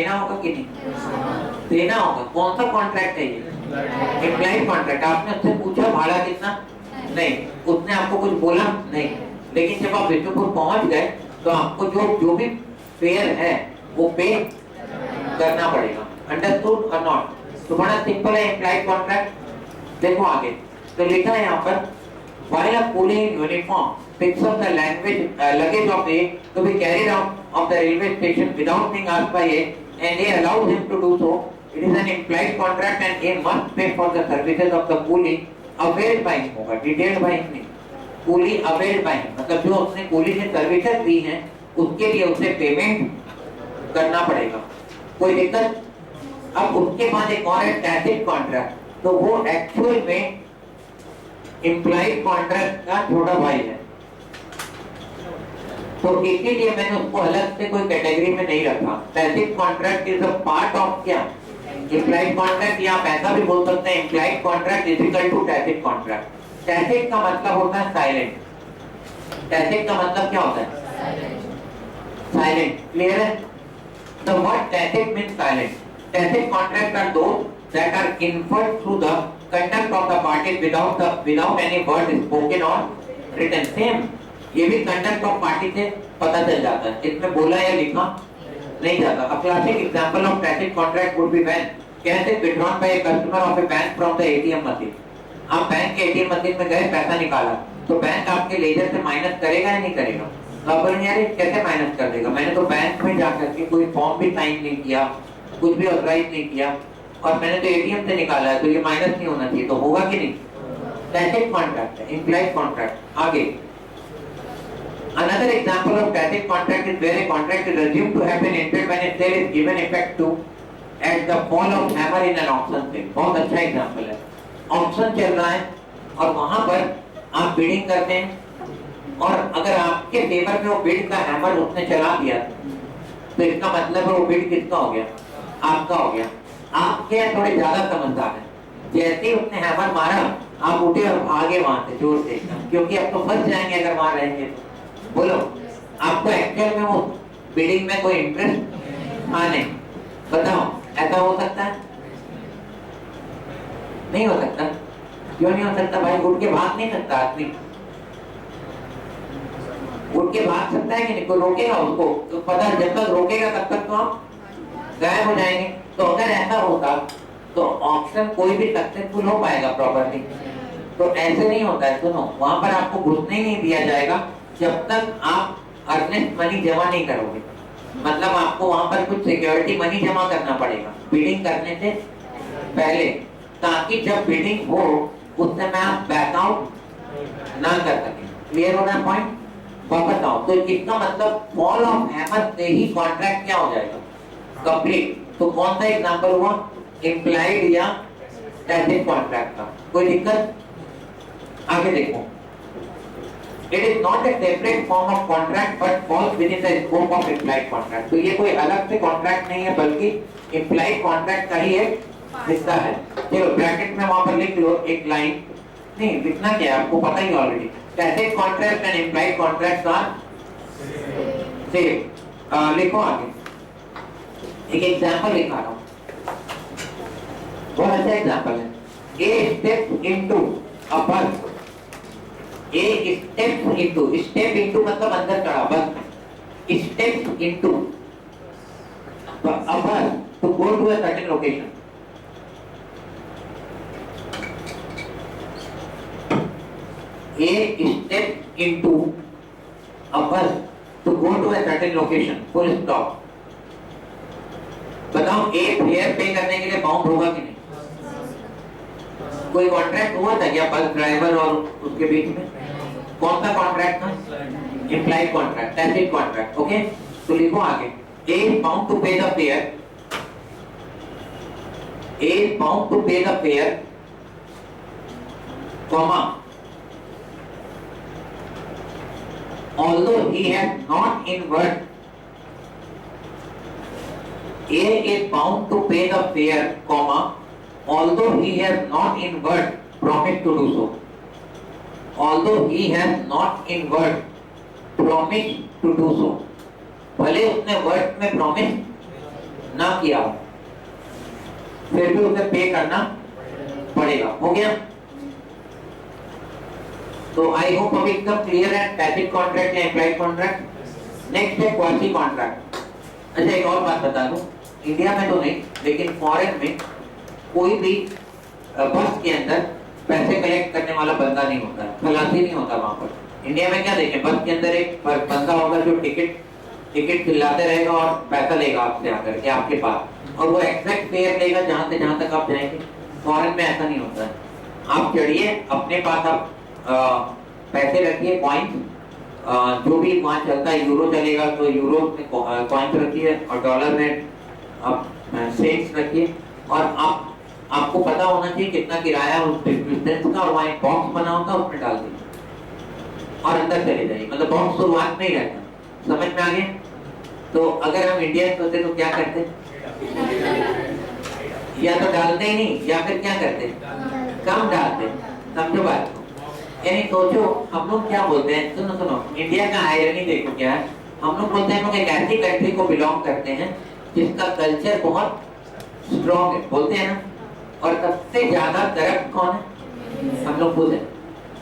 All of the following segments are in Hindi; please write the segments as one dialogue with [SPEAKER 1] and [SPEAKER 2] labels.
[SPEAKER 1] देना होगा कि नहीं? देना होगा। कौन सा कॉन्ट्रैक्ट है ये? Employ contract. आपने उससे पूछा भाड़ा कितना? नहीं। उसने आपको कुछ बोला? नहीं। लेकिन जब आप विष्णुपुर पहुंच गए तो आपको जो भी फेयर है वो पे करना पड़ेगा। अंडरस्टूड और नॉट? तो बड़ा सिंपल है एम्प्लॉय कॉन्ट्रैक्ट। देखो आगे तो लिखा है यहाँ पर, while a cooling uniform picks up the luggage of A to be carried out of the railway station without being asked by A, and A allows him to do so, it is an implied contract and A must pay for the services of the coolie availed by him होगा, detailed by him नहीं, coolie availed by him मतलब जो उसने coolie से सर्विसेज दी हैं उसके लिए उसे पेमेंट करना पड़ेगा। कोई दिक्कत? अब उसके बाद एक और है टैसिट कॉन्ट्रैक्ट, तो वो एक्चुअल में इम्प्लाइड कॉन्ट्रैक्ट का छोटा भाई है, तो इसीलिए मैंने उसको अलग से कोई कैटेगरी में नहीं रखा। Tacit contract is a part of क्या? इम्प्लाइड कॉन्ट्रैक्ट, या आप ऐसा भी बोल सकते हैं implied contract is equal to tacit contract. Tacit का मतलब होता है साइलेंट। टैसिट का मतलब क्या होता है? साइलेंट। क्लियर है? The word tacit means silent. Tacit contracts are those that are inferred through the conduct of the parties without any word spoken or written. Same. ये भी conduct of party से पता चल जाता है, इसमें बोला या लिखा नहीं जाता। A classic example of tacit contract would be when cash is withdrawn by a customer of a bank from the ATM machine. आप बैंक के ATM मशीन में गए, पैसा निकाला, तो बैंक आपके लेजर से माइनस करेगा या नहीं करेगा? आप बोलेंगे यार कैसे माइनस कर देगा, मैंने तो बैंक में जाकर के कोई फॉर्म भी साइन नहीं किया, कुछ भी ऑथराइज नहीं किया, और मैंने तो एटीएम से निकाला है, तो ये माइनस नहीं होना चाहिए, तो होगा कि नहीं? टैसिट कॉन्ट्रैक्ट है, इम्प्लाइड कॉन्ट्रैक्ट। आगे another example of tacit contract is where a contract is assumed to have been entered when a sale is given effect to at the fall of hammer in an auction sale। बहुत अच्छा एग्जांपल है। ऑक्शन चल रहा है और वहां पर आप बिडिंग करते हैं, और अगर आपके फेवर में वो बिड का हैमर उसने चला दिया तो इसका मतलब है वो बिड किसका हो गया? आपका हो गया। आपके थोड़े ज्यादा समझदार है, जैसे ही उसने हैमर मारा आप उठे और भागे वहां से जोर से, क्योंकि अब तो फंस जाएंगे अगर वहां रहेंगे तो। बोलो, आपको एक्चुअल में वो बिडिंग में कोई इंटरेस्ट? हाँ नहीं। बताओ ऐसा हो सकता है? नहीं हो सकता। क्यों नहीं हो सकता भाई? उठ के भाग नहीं सकता आदमी? उठ के भाग सकता है कि नहीं? कोई रोकेगा उसको? तो पता, जब तक रोकेगा तब तक तो आप गायब हो जाएंगे। तो अगर ऐसा होता तो ऑप्शन कोई भी सक्सेसफुल हो पाएगा प्रॉपर्ली? तो ऐसे नहीं होता है। सुनो, वहां पर आपको घुसने ही नहीं दिया जाएगा जब तक आप अर्नेस्ट मनी जमा नहीं करोगे। मतलब आपको वहां पर कुछ सिक्योरिटी मनी जमा करना पड़ेगा बिडिंग करने से पहले, ताकि जब बिडिंग हो उस समय आप बैकआउट ना कर सके। क्लियर होना पॉइंट? वापस आओ। तो इसका मतलब फॉल ऑफ हैमर से ही कॉन्ट्रैक्ट क्या हो जाएगा? कंप्लीट। तो कौन सा एग्जांपल हुआ? इम्प्लाइड या टैसिट कॉन्ट्रैक्ट का। कोई दिक्कत? आगे देखो, it is not a separate form of contract but falls within the scope of implied contract. तो ये कोई अलग से कॉन्ट्रैक्ट नहीं है, बल्कि इम्प्लाइड कॉन्ट्रैक्ट का ही एक हिस्सा है। चलो ब्रैकेट में वहां पर लिख लो एक लाइन, नहीं लिखना क्या है आपको पता ही already. Tacit contract and implied contracts are same. लिखो आगे, एक एग्जांपल लिखा रहा हूं, बहुत अच्छा एग्जांपल है। ए step into a bus. A step into, step into मतलब अंदर चढ़ा, बस step into a bus to go to a certain location. A step into a bus to go to a certain location, full stop। बताओ A फेयर पे करने के लिए बाउंड होगा कि नहीं? कोई कॉन्ट्रैक्ट हुआ था क्या बस ड्राइवर और उसके बीच में? कौन सा कॉन्ट्रैक्ट था? Implied contract, tacit contract. Okay, तो लिखो आगे, A is bound to pay the fare, A is bound to pay the fare, comma, although he has not in word, A is bound to pay the fare, comma, although he has not in word promised to do so। Although he has not in word promised to do so, भले उसने वर्ड में प्रॉमिस ना किया हो, फिर भी उसे पे करना पड़ेगा। हो गया? तो आई होप अभी एकदम क्लियर है पैसिव कॉन्ट्रैक्ट या एम्प्लॉयड कॉन्ट्रैक्ट। नेक्स्ट है क्वासी कॉन्ट्रैक्ट। अच्छा एक और बात बता दूं, इंडिया में तो नहीं लेकिन फॉरेन में कोई भी बस के अंदर पैसे कलेक्ट करने वाला बंदा नहीं होता, खलासी नहीं होता वहां पर। इंडिया में क्या देखें, बस के अंदर एक बंदा होगा जो टिकट चिल्लाते रहेगा और पैसा लेगा आपसे आकर के आपके पास, और वो एग्जैक्ट फेयर लेगा जहां तक आप जाएंगे। फॉरेन में ऐसा नहीं होता है। आप चढ़िए, अपने पास आप पैसे रखिए, कॉइन्स, जो भी वहाँ चलता है, यूरो चलेगा तो यूरो में कॉइन्स रखिए, और डॉलर में आप सेंट्स रखिए, और आपको पता होना चाहिए कितना किराया उस डिस्टेंस का, और वहाँ एक बॉक्स बना होता है उसमें डाल दीजिए और अंदर चले जाइए। मतलब बॉक्स शुरुआत में ही रहता, समझ में आ गया? तो अगर हम इंडियन होते तो क्या करते? या तो डालते ही नहीं, या फिर क्या करते? कम डालते। समझो बात को। यानी सोचो हम लोग क्या बोलते हैं, सुनो इंडिया का आयरनी देखो क्या है। हम लोग बोलते हैं हम लोग एक ऐसी कंट्री को बिलोंग करते हैं जिसका कल्चर बहुत स्ट्रॉन्ग है, बोलते हैं ना। और सबसे ज्यादा करप्ट कौन है? हम लोग खुद हैं।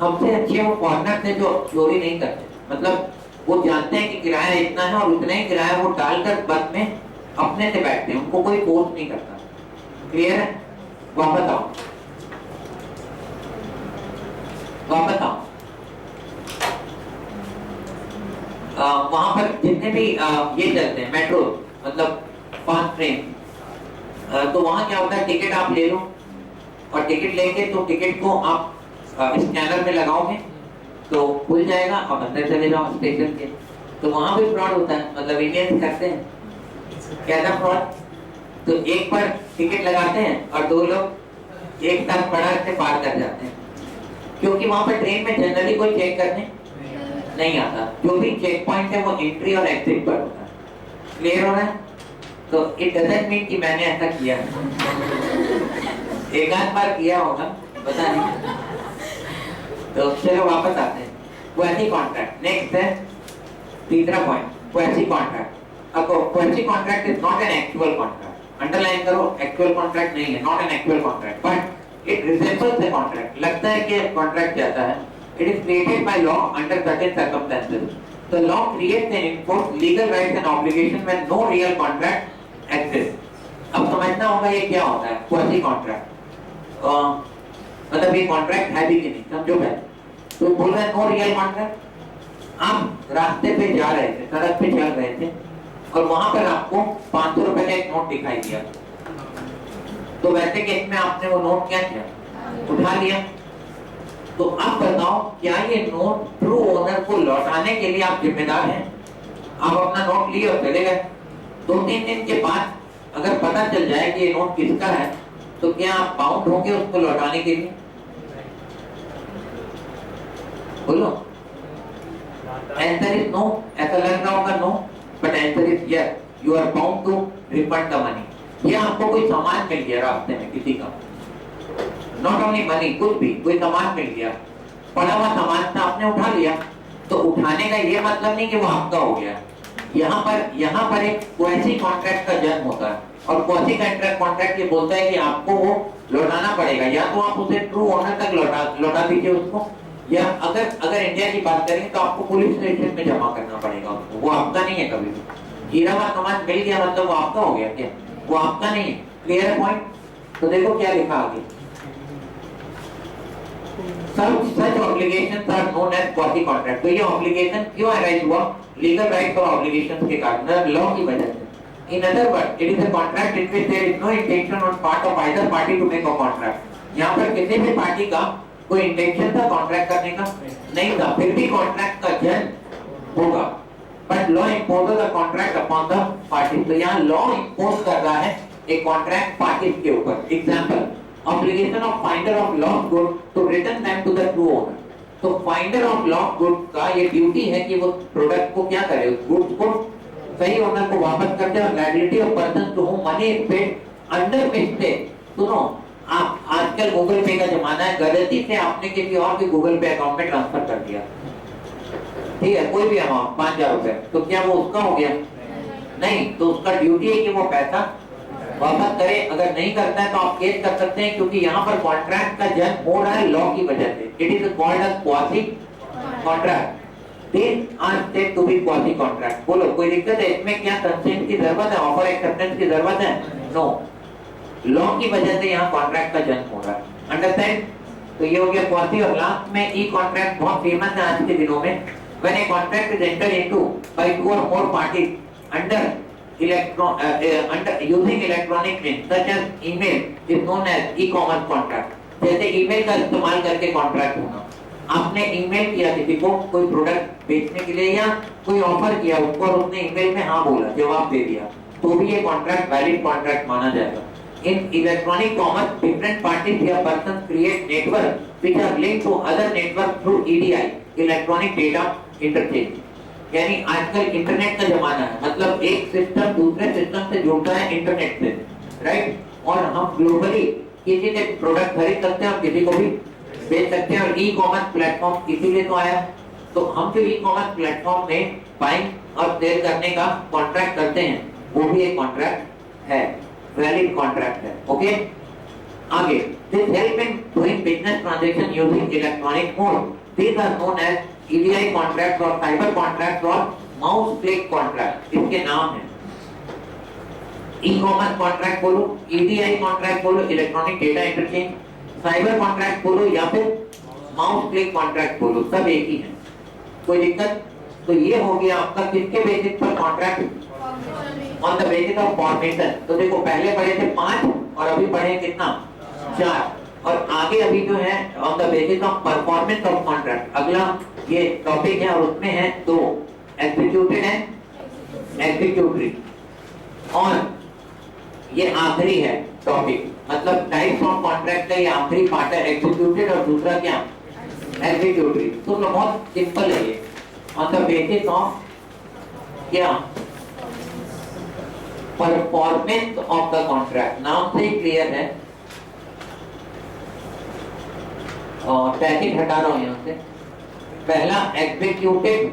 [SPEAKER 1] हमसे अच्छे वो फॉरनर थे जो चोरी नहीं करते, मतलब वो जानते हैं कि किराया इतना है और उतना ही किराया वो डालकर बस में अपने से बैठते हैं, उनको कोई फोर्स नहीं करता। क्लियर है? वापस आओ। वहां पर जितने भी ये चलते हैं मेट्रो, मतलब फास्ट ट्रेन, तो वहां क्या होता है, टिकट आप ले लो, और टिकट लेके तो टिकट को आप स्कैनर में लगाओगे तो खुल जाएगा, आप अंदर चले जाओ स्टेशन के। तो वहां भी फ्रॉड होता है, मतलब इंडियंस करते हैं कैसा फ्रॉड। तो एक पर टिकट लगाते हैं और दो लोग एक साथ बड़ा से पार कर जाते हैं, क्योंकि वहां पर ट्रेन में जनरली कोई चेक करने नहीं आता। जो भी चेक पॉइंट है वो एंट्री और एग्जिट पर होता है। क्लियर हो रहा है? तो इट डजंट मीन कि मैंने ऐसा किया, एक आध बार किया होगा, पता नहीं। तो चलो वापस आते हैं, क्वासी कॉन्ट्रैक्ट। नेक्स्ट है तीसरा पॉइंट, क्वासी कॉन्ट्रैक्ट। अब quasi contract is not an actual contract. Underline करो, एक्चुअल कॉन्ट्रैक्ट नहीं है, not an actual contract, but it resembles the contract. लगता है कि कॉन्ट्रैक्ट जैसा है। It is created by law under certain circumstances. The law creates and enforces legal rights and obligations when no real contract exists. अब समझना होगा ये क्या होता है क्वासी कॉन्ट्रैक्ट। मतलब ये कॉन्ट्रैक्ट है भी कि नहीं, समझो पहले। तो बोल रहे हैं नो रियल कॉन्ट्रैक्ट। आप रास्ते पे जा रहे थे, सड़क पे चल रहे थे, और वहां पर आपको 500 रुपए का एक नोट दिखाई दिया। तो वैसे केस में आपने वो नोट क्या किया? उठा लिया। तो अब बताओ, क्या ये नोट ट्रू ओनर को लौटाने के लिए आप जिम्मेदार हैं? आप अपना नोट लिए और चले गए, 2-3 दिन के बाद अगर पता चल जाए कि ये नोट किसका है, तो क्या आप बाउंड होंगे उसको लौटाने के लिए? बोलो। Answer is no. ऐसा लग रहा होगा no, but answer is yes, you are bound to refund the money. ये आपको कोई सामान मिल गया रास्ते में किसी का, नॉट ओनली मनी, कुछ भी, कोई सामान मिल गया, पड़ा हुआ सामान था, आपने उठा लिया। तो उठाने का ये मतलब नहीं कि वो आपका हो गया। यहाँ पर एक क्वासी कॉन्ट्रैक्ट का जन्म होता है, और क्वासी कॉन्ट्रैक्ट ये बोलता है कि आपको वो लौटाना पड़ेगा। या तो आप उसे ट्रू ओनर तक लौटा दीजिए उसको, या अगर इंडिया की बात करें तो आपको पुलिस स्टेशन में जमा करना पड़ेगा उसको। वो आपका नहीं है कभी भी। गिरा हुआ सामान मिल गया मतलब वो आपका हो गया क्या? वो आपका नहीं है। Clear point? तो देखो क्या लिखा आगे, such obligations are known as quasi contract। तो ये ऑब्लिगेशन क्यों अराइज हुआ? लीगल राइट्स और ऑब्लिगेशंस के कारण, लॉ की वजह से। In other words, it is a contract in which there is no intention on part of either party to make a contract। यहाँ पर किसी भी पार्टी का कोई इंटेंशन था कॉन्ट्रैक्ट करने का नहीं था, फिर भी कॉन्ट्रैक्ट का जन्म होगा। But law imposes a contract upon the party. तो यहाँ लॉ इम्पोज कर रहा है एक कॉन्ट्रैक्ट पार्टी के ऊपर। Example, obligation of finder of lost goods to return them to the true owner। तो फाइंडर ऑफ लॉस्ट गुड्स का ये ड्यूटी है कि वो प्रोडक्ट को क्या करे, उस गुड्स को सही ओनर को वापस कर दे। और liability of person to whom money is paid under mistake. सुनो, आप आजकल गूगल पे का जमाना है, गलती से आपने किसी और के गूगल पे अकाउंट में ट्रांसफर कर दिया, ठीक है, कोई भी अमाउंट 5000 रुपए, तो क्या वो उसका हो गया? नहीं। तो उसका ड्यूटी है कि वो पैसा वापस करे, अगर नहीं करता है तो आप केस कर सकते हैं, क्योंकि यहाँ पर कॉन्ट्रैक्ट का जन्म हो रहा है लॉ की वजह से। It is called a quasi contract. This are said to be quasi contract. बोलो कोई दिक्कत है इसमें? क्या कंसेंट की जरूरत है, ऑफर एक्सेप्टेंस की जरूरत है? नो, लॉ की वजह से यहाँ कॉन्ट्रैक्ट का जन्म हो रहा है। अंडरस्टैंड? तो ये हो गया क्वासी। और लास्ट में ई कॉन्ट्रैक्ट बहुत फेमस है आज के दिनों में। When a contract is entered into by two और more parties under using electronic means such as email is known as e-commerce contract। जैसे ईमेल का इस्तेमाल करके कॉन्ट्रैक्ट होना। आपने ईमेल किया किसी को कोई प्रोडक्ट बेचने के लिए या कोई ऑफर किया उसको, और उसने ईमेल में हाँ बोला, जवाब दे दिया, तो भी ये कॉन्ट्रैक्ट वैलिड कॉन्ट्रैक्ट माना जाएगा। In electronic commerce, different parties या persons create network which are linked to other network through EDI, electronic data interchange। यानी आजकल इंटरनेट का जमाना है, मतलब एक सिस्टम दूसरे सिस्टम से जुड़ता है इंटरनेट से, राइट? और हम ग्लोबली किसी से प्रोडक्ट खरीद सकते हैं और किसी को भी बेच सकते हैं। और ई कॉमर्स प्लेटफॉर्म इसीलिए तो आया। तो हम जो ई कॉमर्स प्लेटफॉर्म में बाइंग और सेल करने का कॉन्ट्रैक्ट करते हैं, वो भी एक कॉन्ट्रैक्ट है, वैलिड कॉन्ट्रैक्ट है। ओके, आगे, this help in doing business transaction using electronic mode. These are known as EDI contract और साइबर कॉन्ट्रैक्ट और माउस क्लिक कॉन्ट्रैक्ट, इसके नाम है। ई कॉमर्स कॉन्ट्रैक्ट बोलो, EDI कॉन्ट्रैक्ट बोलो, electronic data interchange, cyber contract बोलो या फिर माउस क्लिक कॉन्ट्रैक्ट बोलो, सब एक ही है। कोई दिक्कत? तो ये हो गया आपका किसके बेसिस पर contract? On the basis of formation. तो देखो पहले पढ़े थे 5 और अभी पढ़े कितना? 4। और आगे अभी जो है on the basis of performance of contract, अगला ये टॉपिक है और उसमें है 2, एग्जीक्यूटेड एंड एग्जीक्यूटरी। और ये आखिरी है टॉपिक, मतलब टाइप्स ऑफ कॉन्ट्रैक्ट का ये आखिरी पार्ट है, एग्जीक्यूटेड और दूसरा क्या? एग्जीक्यूटरी। तो बहुत सिंपल है ये, ऑन द बेसिस ऑफ क्या? Performance of the contract. नाम से ही क्लियर है। और पैकेट हटा रहा हूं यहां से। पहला एग्जीक्यूटेड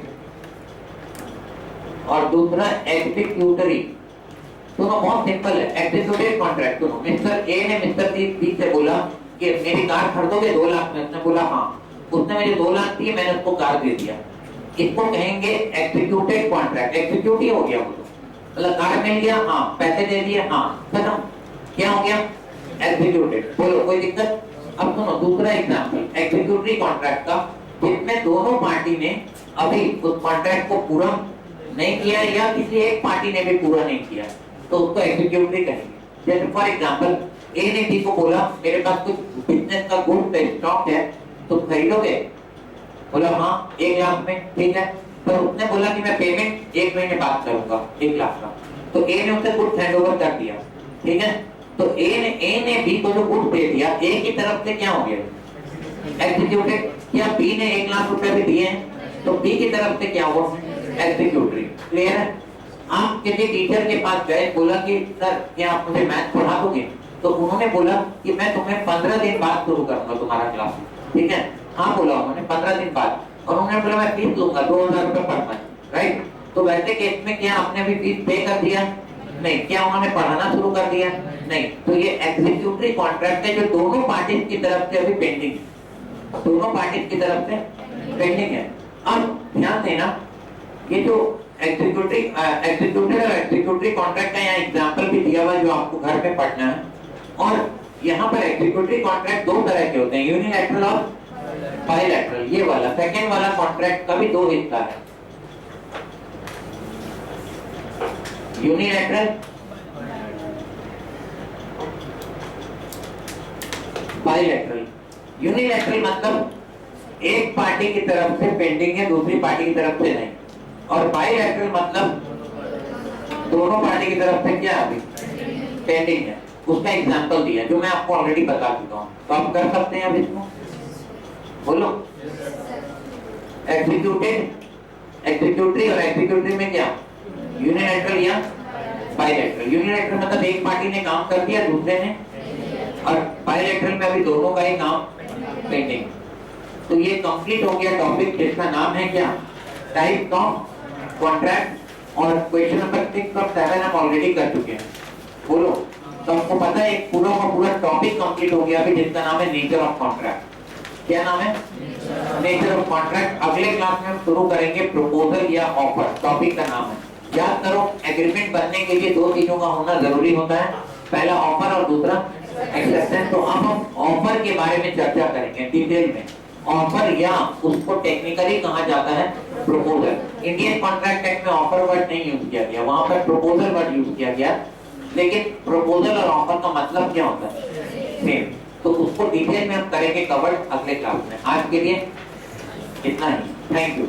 [SPEAKER 1] और दूसरा एग्जीक्यूटरी। दोनों बहुत सिंपल है। एग्जीक्यूटेड कॉन्ट्रैक्ट, सुनो, मिस्टर ए ने मिस्टर बी से बोला कि मेरी कार खरीदोगे 2 लाख में। उसने बोला हाँ। उसने मुझे 2 लाख दिए, मैंने उसको कार दे दिया। इसको कहेंगे एग्जीक्यूटेड कॉन्ट्रैक्ट। एग्जीक्यूट ही हो गया वो, मतलब कार मिल गया, हाँ, पैसे दे दिए, हाँ, खत्म। क्या हो गया? एग्जीक्यूटेड। बोलो कोई दिक्कत? अब सुनो दूसरा एग्जांपल एग्जीक्यूटरी कॉन्ट्रैक्ट का, जिसमें दोनों पार्टी ने अभी उस कॉन्ट्रैक्ट को पूरा नहीं किया या किसी एक पार्टी ने भी पूरा नहीं किया, तो उसको एग्जीक्यूटरी कहेंगे। जैसे फॉर एग्जांपल ए ने बी को बोला मेरे पास कुछ बिजनेस का गुड्स स्टॉक है, तो खरीदोगे? बोला हाँ 1 लाख में, ठीक है। तो उसने बोला कि मैं पेमेंट 1 महीने बाद करूंगा 1 लाख का। तो ए ने उसे गुड्स हैंडओवर कर दिया, ठीक है। तो ए ने बी को जो गुड्स दे दिया, ए की तरफ से क्या हो गया? एग्जीक्यूटेड। क्या बी ने 1 लाख रुपए भी दिए हैं, तो बी की तरफ से क्या हुआ? एग्जीक्यूटरी। क्लियर है? आप किसी टीचर के पास गए, बोला कि सर क्या आप मुझे मैथ पढ़ा दोगे? तो उन्होंने बोला कि मैं तुम्हें 15 दिन बाद शुरू करूंगा तुम्हारा क्लास, ठीक है। हाँ बोला उन्होंने 15 दिन बाद, और उन्होंने बोला मैं फीस लूंगा 2000 रुपए पर मंथ, राइट। तो वैसे केस में क्या आपने भी फीस पे कर दिया? नहीं। क्या उन्होंने पढ़ाना शुरू कर दिया? नहीं। तो ये एग्जीक्यूटरी कॉन्ट्रैक्ट है जो दोनों पार्टी की तरफ से अभी पेंडिंग है, दोनों पार्टी की तरफ से पेंडिंग है। अब ध्यान देना, ये जो एग्जीक्यूटेड और एग्जीक्यूटरी कॉन्ट्रैक्ट का यहाँ एग्जांपल भी दिया हुआ है जो आपको घर पे पढ़ना है। और यहाँ पर एग्जीक्यूटरी कॉन्ट्रैक्ट 2 तरह के होते हैं, यूनिलैटरल और बायलैटरल। ये वाला सेकेंड वाला कॉन्ट्रैक्ट का भी 2 हिस्सा है, यूनिलैटरल, बायलैटरल। यूनिलैटरल मतलब एक पार्टी की तरफ से पेंडिंग है, दूसरी पार्टी की तरफ से नहीं। और बायलैटरल मतलब दोनों पार्टी की तरफ से क्या अभी पेंडिंग है। उसका एग्जांपल दिया जो मैं आपको ऑलरेडी बता चुका हूँ, तो आप कर सकते हैं अब इसको। बोलो एग्जीक्यूटेड, एग्जीक्यूटरी और एग्जीक्यूटरी में क्या? यूनिलैटरल या बायलैटरल। यूनिलैटरल मतलब एक पार्टी ने काम कर दिया, दूसरे ने, और बायलैटरल में अभी दोनों का ही काम पेंडिंग। तो ये कंप्लीट हो गया टॉपिक जिसका नाम है क्या? Type of contract. और क्वेश्चन नंबर 6 और 7 हम ऑलरेडी कर चुके हैं। बोलो तो आपको पता है एक पूरा का पूरा टॉपिक कंप्लीट हो गया अभी, जिसका नाम है नेचर ऑफ कॉन्ट्रैक्ट। क्या नाम है? Nature of contract. अगले क्लास में हम शुरू करेंगे प्रपोजल या ऑफर, टॉपिक का नाम है। याद करो, एग्रीमेंट बनने के लिए दो चीजों का होना जरूरी होता है, पहला ऑफर और दूसरा एक्सेप्टेंस। तो अब हम ऑफर के बारे में चर्चा करेंगे डिटेल में। ऑफर या उसको टेक्निकली कहा जाता है प्रपोजल। इंडियन कॉन्ट्रैक्ट एक्ट में ऑफर वर्ड नहीं यूज किया गया, वहां पर प्रपोजल वर्ड यूज किया गया। लेकिन प्रपोजल और ऑफर का मतलब क्या होता है? सेम। तो उसको डिटेल में हम करेंगे कवर अगले क्लास में। आज के लिए इतना ही। Thank you.